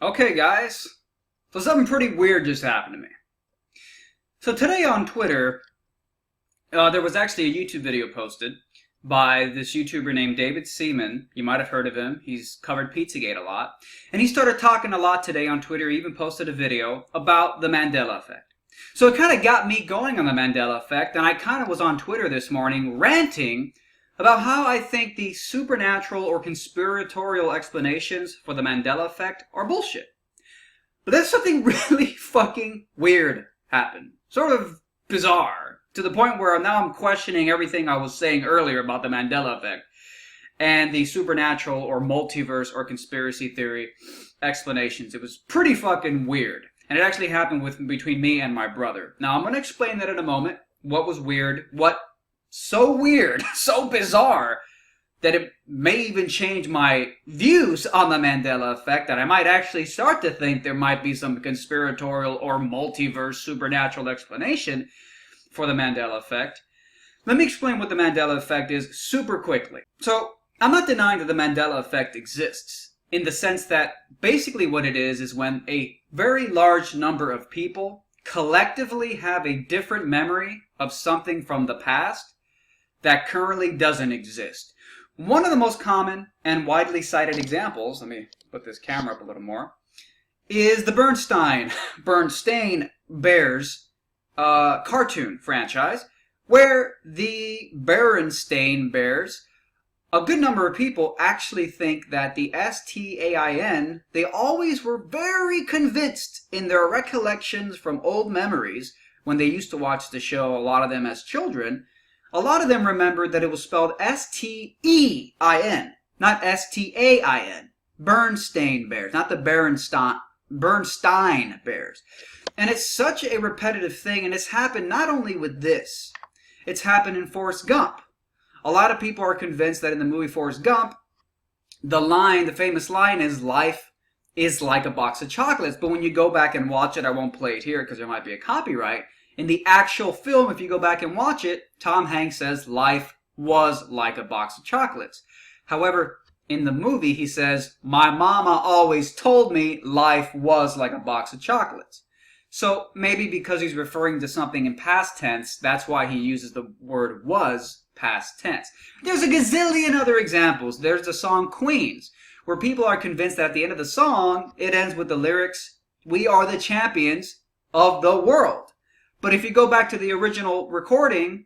Okay, guys. So something pretty weird just happened to me. So today on Twitter, there was actually a YouTube video posted by this YouTuber named David Seaman. You might have heard of him. He's covered Pizzagate a lot. And he started talking a lot today on Twitter. He even posted a video about the Mandela effect. So it kind of got me going on the Mandela effect, and I kind of was on Twitter this morning ranting about how I think the supernatural or conspiratorial explanations for the Mandela effect are bullshit. But then something really fucking weird happened. Sort of bizarre. To the point where now I'm questioning everything I was saying earlier about the Mandela effect and the supernatural or multiverse or conspiracy theory explanations. It was pretty fucking weird. And it actually happened between me and my brother. Now I'm going to explain that in a moment. What was weird, what so weird, so bizarre, that it may even change my views on the Mandela effect, that I might actually start to think there might be some conspiratorial or multiverse supernatural explanation for the Mandela effect. Let me explain what the Mandela effect is super quickly. So, I'm not denying that the Mandela effect exists, in the sense that basically what it is when a very large number of people collectively have a different memory of something from the past that currently doesn't exist. One of the most common and widely cited examples, let me put this camera up a little more, is the Bernstein Bears cartoon franchise, where the Berenstain Bears, a good number of people actually think that the S-T-A-I-N, they always were very convinced in their recollections from old memories when they used to watch the show, a lot of them as children. A lot of them remembered that it was spelled S-T-E-I-N, not S-T-A-I-N. Bernstein Bears, not the Bernstein Bears. And it's such a repetitive thing, and it's happened not only with this. It's happened in Forrest Gump. A lot of people are convinced that in the movie Forrest Gump, the famous line is, life is like a box of chocolates. But when you go back and watch it, I won't play it here because there might be a copyright. In the actual film, if you go back and watch it, Tom Hanks says life was like a box of chocolates. However, in the movie, he says, my mama always told me life was like a box of chocolates. So maybe because he's referring to something in past tense, that's why he uses the word was past tense. There's a gazillion other examples. There's the song Queens, where people are convinced that at the end of the song, it ends with the lyrics, we are the champions of the world. But if you go back to the original recording,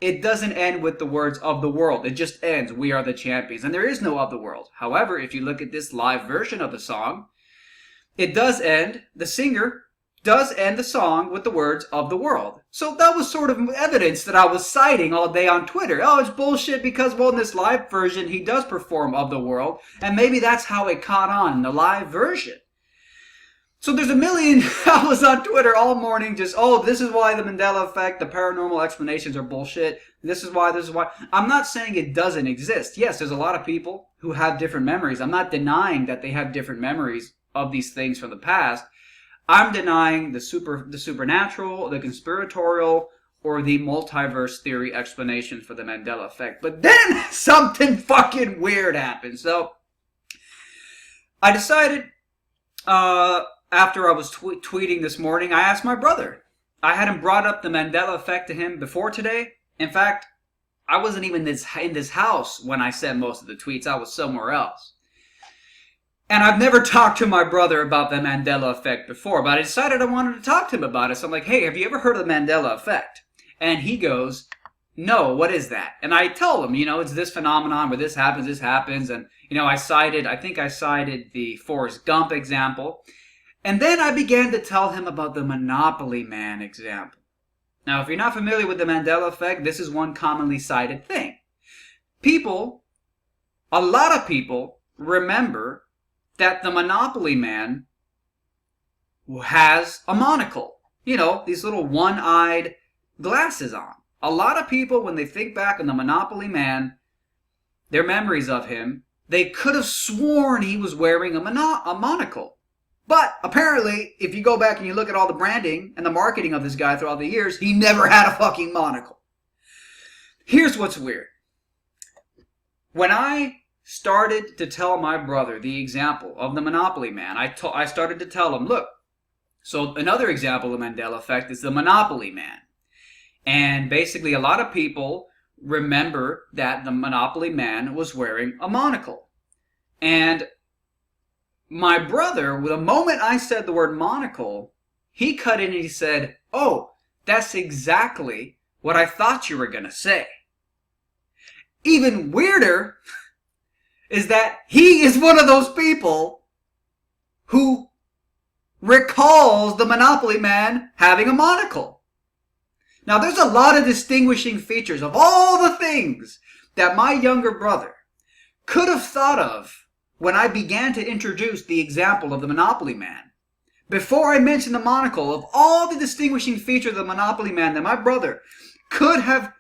it doesn't end with the words of the world. It just ends, we are the champions. And there is no of the world. However, if you look at this live version of the song, it does end, the singer does end the song with the words of the world. So that was sort of evidence that I was citing all day on Twitter. Oh, it's bullshit because, well, in this live version, he does perform of the world. And maybe that's how it caught on in the live version. So there's a million, I was on Twitter all morning just, oh, this is why the Mandela effect, the paranormal explanations are bullshit. This is why. I'm not saying it doesn't exist. Yes, there's a lot of people who have different memories. I'm not denying that they have different memories of these things from the past. I'm denying the supernatural, the conspiratorial, or the multiverse theory explanation for the Mandela effect. But then something fucking weird happened. So I decided, after I was tweeting this morning, I asked my brother. I hadn't brought up the Mandela effect to him before today. In fact, I wasn't even in this house when I sent most of the tweets. I was somewhere else. And I've never talked to my brother about the Mandela effect before, but I decided I wanted to talk to him about it. So I'm like, hey, have you ever heard of the Mandela effect? And he goes, no, what is that? And I tell him, it's this phenomenon where this happens. And, I think I cited the Forrest Gump example. And then I began to tell him about the Monopoly Man example. Now, if you're not familiar with the Mandela effect, this is one commonly cited thing. A lot of people remember that the Monopoly Man has a monocle. These little one-eyed glasses on. A lot of people, when they think back on the Monopoly Man, their memories of him, they could have sworn he was wearing a monocle. But apparently, if you go back and you look at all the branding and the marketing of this guy throughout the years, he never had a fucking monocle. Here's what's weird. When I started to tell my brother the example of the Monopoly Man. I started to tell him, look, so another example of the Mandela effect is the Monopoly Man. And basically a lot of people remember that the Monopoly Man was wearing a monocle. And my brother, the moment I said the word monocle, he cut in and he said, oh, that's exactly what I thought you were going to say. Even weirder is that he is one of those people who recalls the Monopoly Man having a monocle. Now, there's a lot of distinguishing features of all the things that my younger brother could have thought of when I began to introduce the example of the Monopoly Man. Before I mentioned the monocle, of all the distinguishing features of the Monopoly Man that my brother could have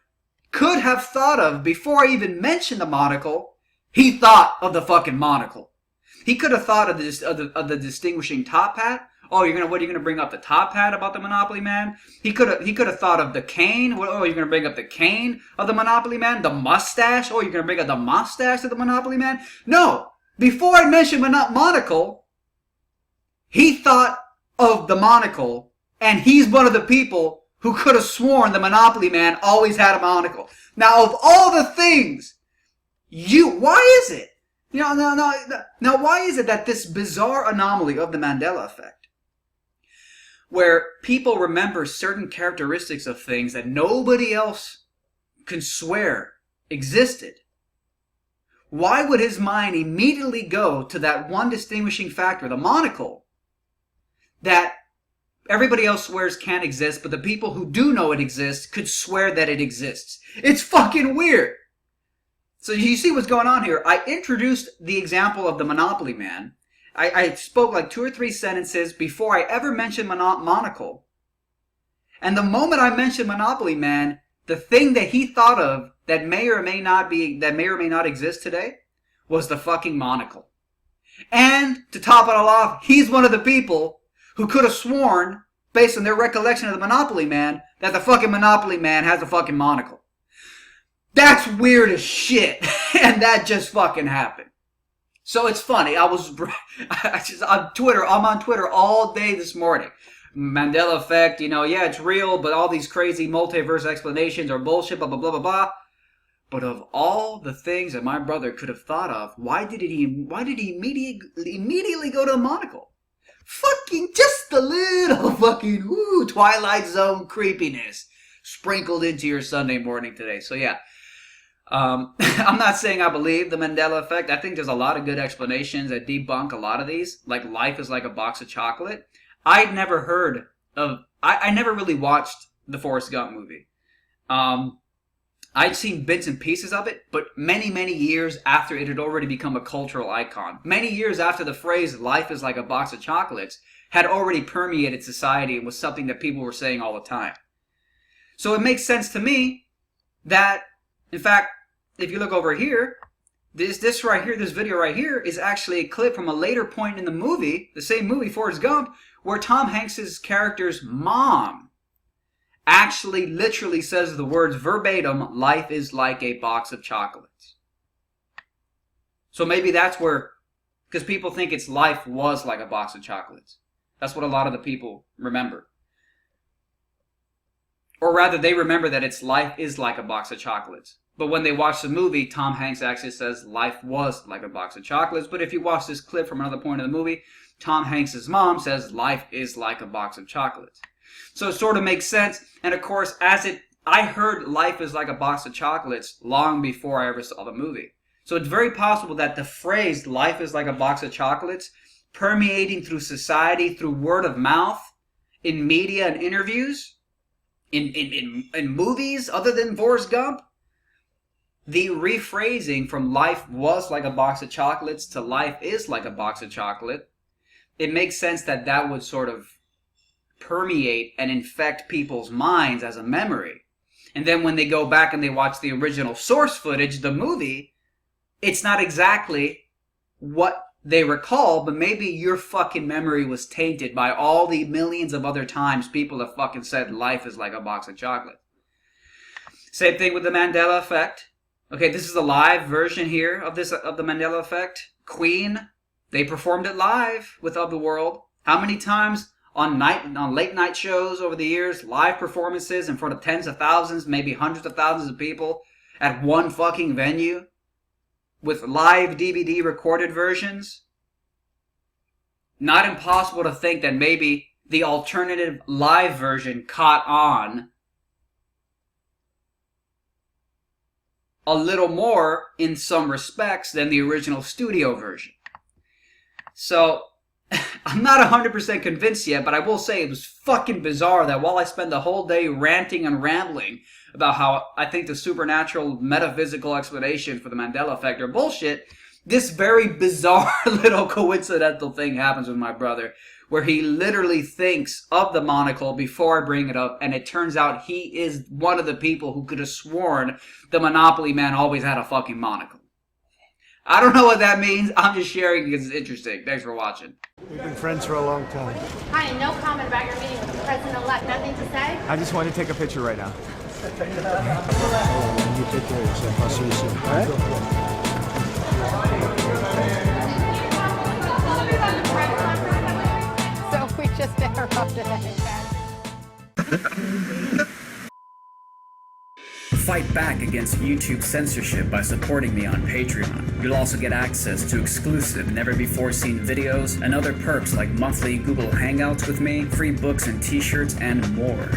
thought of before I even mentioned the monocle, he thought of the fucking monocle. He could have thought of the distinguishing top hat. Oh, what are you gonna bring up the top hat about the Monopoly Man? He could have thought of the cane. Oh, you're gonna bring up the cane of the Monopoly Man? The mustache? Oh, you're gonna bring up the mustache of the Monopoly Man? No. Before I mentioned monocle, he thought of the monocle, and he's one of the people who could have sworn the Monopoly Man always had a monocle. Now, of all the things, why is it? Now, why is it that this bizarre anomaly of the Mandela effect, where people remember certain characteristics of things that nobody else can swear existed, why would his mind immediately go to that one distinguishing factor, the monocle, that everybody else swears can't exist, but the people who do know it exists could swear that it exists? It's fucking weird. So you see what's going on here. I introduced the example of the Monopoly Man. I spoke like 2 or 3 sentences before I ever mentioned monocle. And the moment I mentioned Monopoly Man, the thing that he thought of that may or may not exist today was the fucking monocle. And to top it all off, he's one of the people who could have sworn, based on their recollection of the Monopoly Man, that the fucking Monopoly Man has a fucking monocle. That's weird as shit. And that just fucking happened. So it's funny. I'm on Twitter all day this morning. Mandela effect, yeah, it's real, but all these crazy multiverse explanations are bullshit, blah, blah, blah, blah, blah. But of all the things that my brother could have thought of, why did he immediately go to the monocle? Fucking just a little fucking Twilight Zone creepiness sprinkled into your Sunday morning today. So yeah. I'm not saying I believe the Mandela effect. I think there's a lot of good explanations that debunk a lot of these. Like life is like a box of chocolate. I'd never heard of... I never really watched the Forrest Gump movie. I'd seen bits and pieces of it, but many, many years after it had already become a cultural icon. Many years after the phrase life is like a box of chocolates had already permeated society and was something that people were saying all the time. So it makes sense to me that, in fact, if you look over here, this video right here is actually a clip from a later point in the movie, the same movie, Forrest Gump, where Tom Hanks's character's mom actually literally says the words verbatim, life is like a box of chocolates. So maybe that's where, because people think its life was like a box of chocolates. That's what a lot of the people remember. Or rather, they remember that its life is like a box of chocolates. But when they watch the movie, Tom Hanks actually says life was like a box of chocolates. But if you watch this clip from another point of the movie, Tom Hanks' mom says life is like a box of chocolates. So it sort of makes sense. And of course, I heard life is like a box of chocolates long before I ever saw the movie. So it's very possible that the phrase life is like a box of chocolates permeating through society, through word of mouth, in media and interviews, in movies other than Forrest Gump, the rephrasing from life was like a box of chocolates to life is like a box of chocolate, it makes sense that that would sort of permeate and infect people's minds as a memory. And then when they go back and they watch the original source footage, the movie, it's not exactly what they recall, but maybe your fucking memory was tainted by all the millions of other times people have fucking said life is like a box of chocolate. Same thing with the Mandela effect. Okay, this is a live version here of the Mandela effect. Queen, they performed it live with Of the World. How many times on late night shows over the years, live performances in front of tens of thousands, maybe hundreds of thousands of people at one fucking venue with live DVD recorded versions? Not impossible to think that maybe the alternative live version caught on a little more in some respects than the original studio version. So, I'm not 100% convinced yet, but I will say it was fucking bizarre that while I spend the whole day ranting and rambling about how I think the supernatural metaphysical explanation for the Mandela effect are bullshit, this very bizarre little coincidental thing happens with my brother, where he literally thinks of the monocle before I bring it up, and it turns out he is one of the people who could have sworn the Monopoly man always had a fucking monocle. I don't know what that means. I'm just sharing because it's interesting. Thanks for watching. We've been friends for a long time. Hi, and no comment about your meeting with the president-elect. Nothing to say? I just wanted to take a picture right now. You take care of yourself. I'll see you soon. All right? So we just interrupted it. Fight back against YouTube censorship by supporting me on Patreon. You'll also get access to exclusive, never-before-seen videos and other perks like monthly Google Hangouts with me, free books and t-shirts, and more.